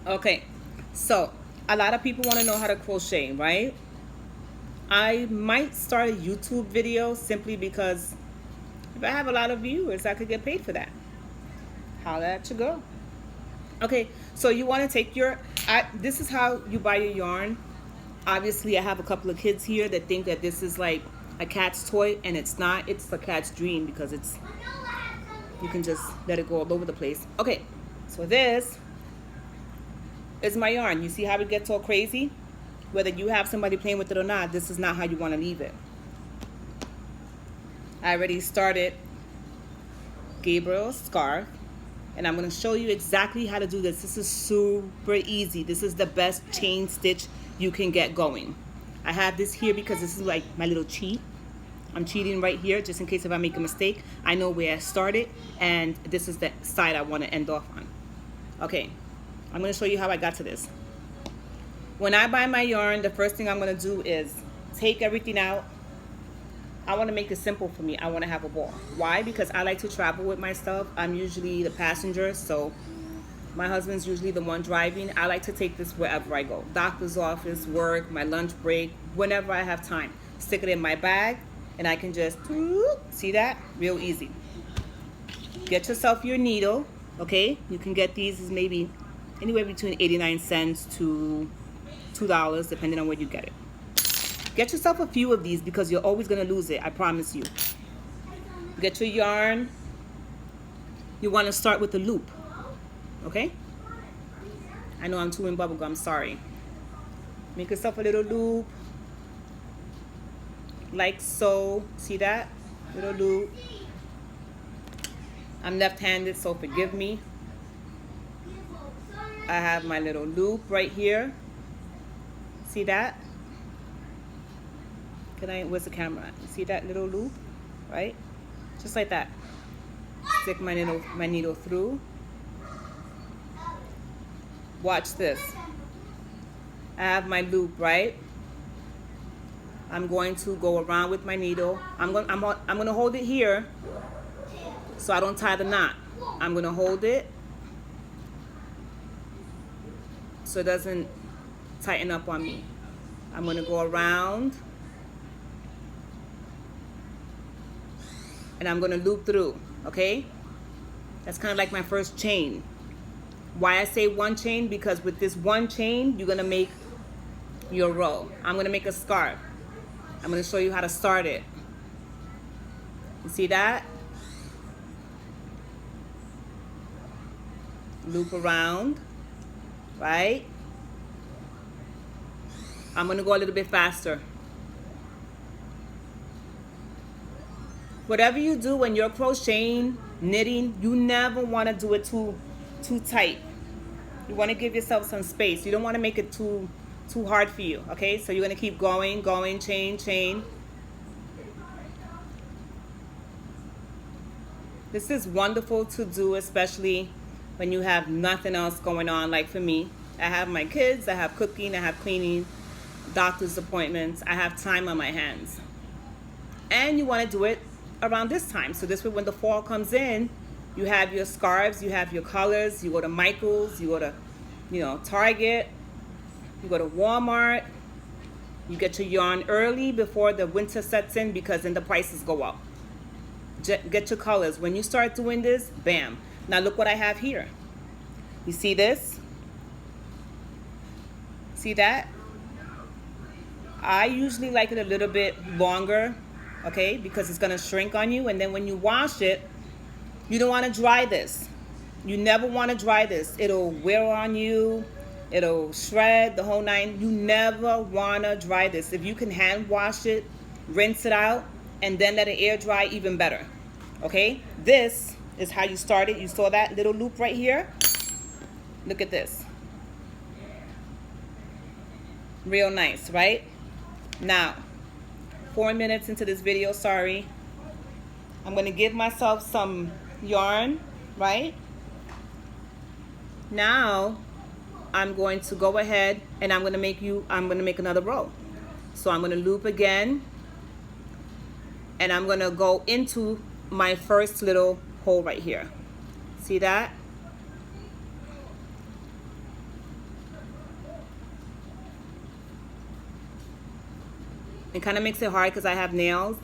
Okay, so a lot of people want to know how to crochet, right? I might start a YouTube video simply because if I have a lot of viewers, I could get paid for that. Holla at your girl. Okay, so you want to take your, this is how you buy your yarn. Obviously, I have a couple of kids here that think that this is like a cat's toy, and it's not. It's a cat's dream because it's, you can just let it go all over the place. Okay, so this is my yarn. You see how it gets all crazy? Whether you have somebody playing with it or not, this is not how you want to leave it. I already started Gabriel's scarf, and I'm going to show you exactly how to do this. This is super easy. This is the best chain stitch you can get going. I have this here because this is like my little cheat. I'm cheating right here just in case if I make a mistake. I know where I started, and this is the side I want to end off on. Okay, I'm going to show you how I got to this. When I buy my yarn, the first thing I'm going to do is take everything out. I want to make it simple for me. I want to have a ball. Why? Because I like to travel with my stuff. I'm usually the passenger, so my husband's usually the one driving. I like to take this wherever I go. Doctor's office, work, my lunch break, whenever I have time. Stick it in my bag, and I can just, see that? Real easy. Get yourself your needle, okay? You can get these as maybe anywhere between 89 cents to $2, depending on where you get it. Get yourself a few of these because you're always going to lose it, I promise you. Get your yarn. You want to start with the loop, okay? I know I'm chewing bubblegum, sorry. Make yourself a little loop, like so. See that? Little loop. I'm left-handed, so forgive me. I have my little loop right here. See that? Where's the camera? You see that little loop, right? Just like that. Stick my needle through. Watch this. I have my loop, right? I'm going to go around with my needle. I'm gonna hold it here so I don't tie the knot. I'm gonna hold it so it doesn't tighten up on me. I'm gonna go around, and I'm going to loop through, okay? That's kind of like my first chain. Why I say one chain? Because with this one chain, you're going to make your row. I'm going to make a scarf. I'm going to show you how to start it. You see that? Loop around, right? I'm going to go a little bit faster. Whatever you do when you're crocheting, knitting, you never want to do it too tight. You want to give yourself some space. You don't want to make it too hard for you, okay? So you're going to keep going, chain. This is wonderful to do, especially when you have nothing else going on. Like for me, I have my kids, I have cooking, I have cleaning, doctor's appointments. I have time on my hands. And you want to do it around this time. So this way when the fall comes in, you have your scarves, you have your colors, you go to Michael's, you go to, Target, you go to Walmart, you get your yarn early before the winter sets in because then the prices go up. Get your colors. When you start doing this, bam. Now look what I have here. You see this? See that? I usually like it a little bit longer, okay, because it's going to shrink on you. And then when you wash it, you don't want to dry this. You never want to dry this. It'll wear on you. It'll shred the whole nine. You never want to dry this. If you can hand wash it, rinse it out, and then let it air dry, even better. Okay? This is how you start it. You saw that little loop right here? Look at this. Real nice, right? Now, 4 minutes into this video, sorry. I'm going to give myself some yarn, right? Now, I'm going to go ahead and I'm going to make another row. So I'm going to loop again. And I'm going to go into my first little hole right here. See that? It kind of makes it hard because I have nails,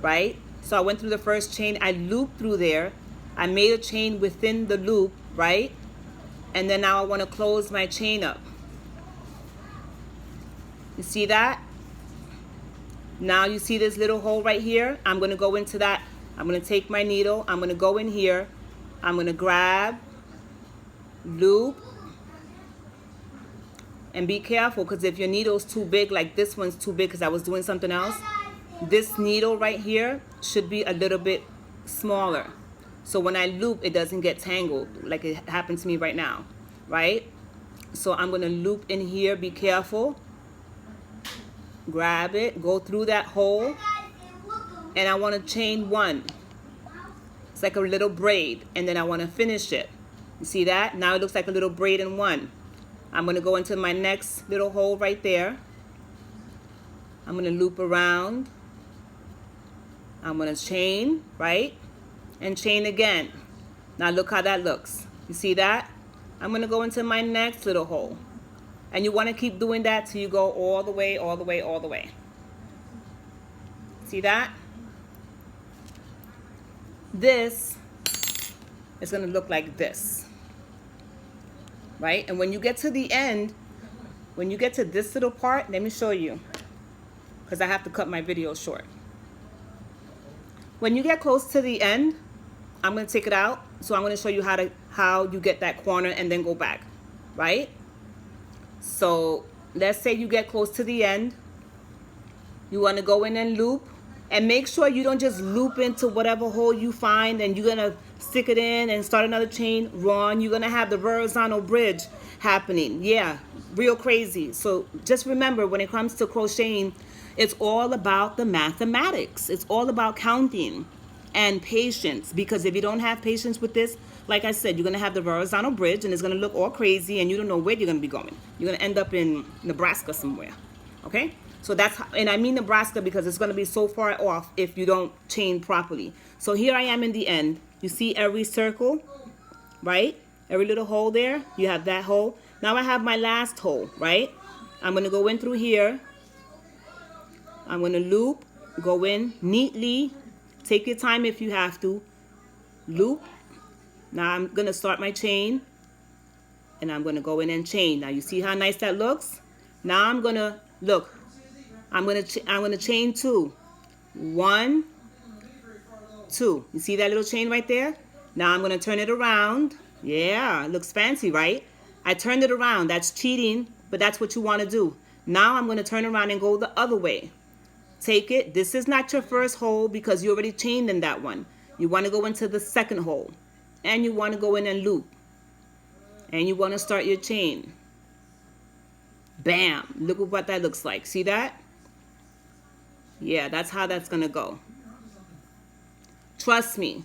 right? So I went through the first chain, I looped through there, I made a chain within the loop, right? And then now I want to close my chain up. You see that? Now you see this little hole right here? I'm going to go into that. I'm going to take my needle, I'm going to go in here, I'm going to grab, loop, and be careful because if your needle's too big, like this one's too big because I was doing something else, this needle right here should be a little bit smaller. So when I loop, it doesn't get tangled like it happened to me right now, right? So I'm going to loop in here, be careful. Grab it, go through that hole, and I want to chain one. It's like a little braid, and then I want to finish it. You see that? Now it looks like a little braid in one. I'm going to go into my next little hole right there. I'm going to loop around. I'm going to chain, right? And chain again. Now look how that looks. You see that? I'm going to go into my next little hole. And you want to keep doing that till you go all the way, all the way, all the way. See that? This is going to look like this. Right? And when you get to the end, when you get to this little part, let me show you. Because I have to cut my video short. When you get close to the end, I'm going to take it out. So I'm going to show you how you get that corner and then go back. Right? So let's say you get close to the end. You want to go in and loop. And make sure you don't just loop into whatever hole you find and you're going to stick it in and start another chain. Wrong. You're going to have the horizontal bridge happening. Yeah, real crazy. So just remember, when it comes to crocheting, it's all about the mathematics. It's all about counting and patience. Because if you don't have patience with this, like I said, you're going to have the horizontal bridge and it's going to look all crazy and you don't know where you're going to be going. You're going to end up in Nebraska somewhere. Okay? So that's how, and I mean Nebraska because it's going to be so far off if you don't chain properly. So here I am in the end. You see every circle, right? Every little hole there. You have that hole. Now I have my last hole, right? I'm going to go in through here. I'm going to loop, go in neatly. Take your time if you have to. Loop. Now I'm going to start my chain. And I'm going to go in and chain. Now you see how nice that looks? Now I'm going to, look. I'm gonna chain two. 1, 2. You see that little chain right there? Now I'm gonna turn it around. Yeah, it looks fancy, right? I turned it around. That's cheating, but that's what you want to do. Now I'm gonna turn around and go the other way. Take it. This is not your first hole because you already chained in that one. You want to go into the second hole, and you want to go in and loop, and you want to start your chain. Bam! Look at what that looks like. See that? Yeah, that's how that's going to go. Trust me.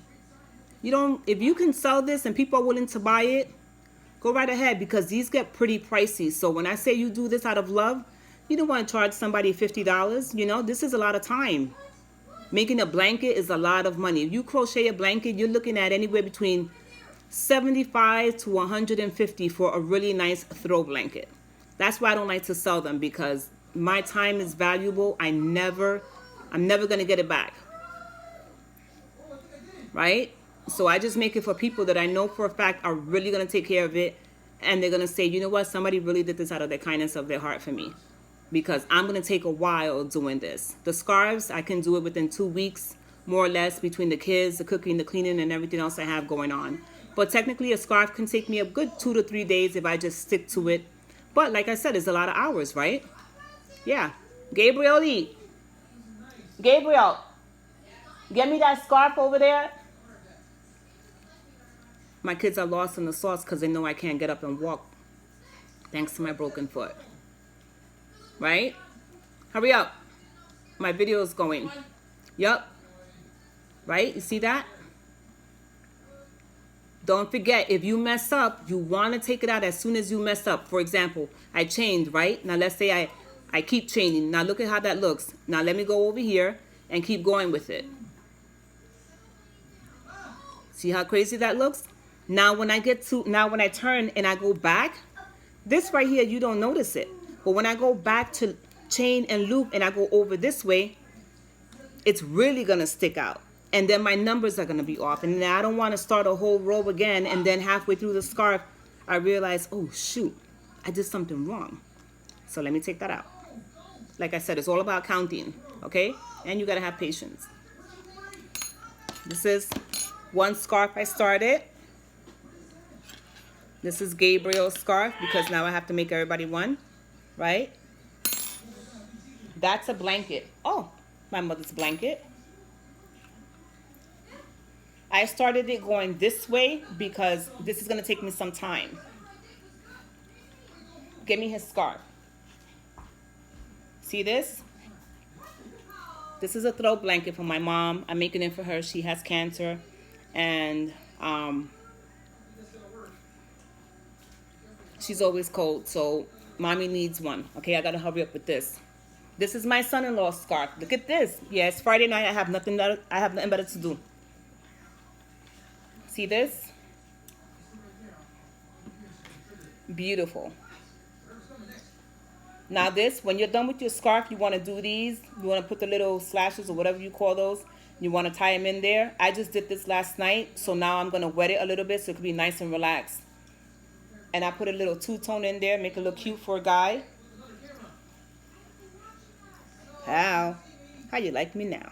If you can sell this and people are willing to buy it, go right ahead because these get pretty pricey. So when I say you do this out of love, you don't want to charge somebody $50. You know, this is a lot of time. Making a blanket is a lot of money. If you crochet a blanket, you're looking at anywhere between $75 to $150 for a really nice throw blanket. That's why I don't like to sell them because my time is valuable. I'm never going to get it back. Right? So I just make it for people that I know for a fact are really going to take care of it. And they're going to say, you know what? Somebody really did this out of the kindness of their heart for me. Because I'm going to take a while doing this. The scarves, I can do it within 2 weeks, more or less, between the kids, the cooking, the cleaning, and everything else I have going on. But technically, a scarf can take me a good 2 to 3 days if I just stick to it. But like I said, it's a lot of hours, right? Yeah. Gabriel, eat. Gabriel, get me that scarf over there. My kids are lost in the sauce because they know I can't get up and walk thanks to my broken foot. Right? Hurry up. My video is going. Yup. Right? You see that? Don't forget, if you mess up, you want to take it out as soon as you mess up. For example, I chained, right? Now let's say I keep chaining. Now look at how that looks. Now let me go over here and keep going with it. See how crazy that looks? Now when I when I turn and I go back, this right here, you don't notice it. But when I go back to chain and loop and I go over this way, it's really gonna stick out. And then my numbers are gonna be off. And then I don't wanna start a whole row again and then halfway through the scarf, I realize, oh shoot, I did something wrong. So let me take that out. Like I said, it's all about counting, okay? And you gotta have patience. This is one scarf I started. This is Gabriel's scarf because now I have to make everybody one, right? That's a blanket. Oh, my mother's blanket. I started it going this way because this is gonna take me some time. Give me his scarf. See this? This is a throw blanket for my mom. I'm making it for her. She has cancer. And she's always cold. So mommy needs one. Okay, I gotta hurry up with this. This is my son-in-law's scarf. Look at this. Yeah, it's Friday night. I have nothing better to do. See this? Beautiful. Now this, when you're done with your scarf, you want to do these. You want to put the little slashes or whatever you call those. You want to tie them in there. I just did this last night, so now I'm going to wet it a little bit so it can be nice and relaxed. And I put a little two-tone in there, make it look cute for a guy. How you like me now?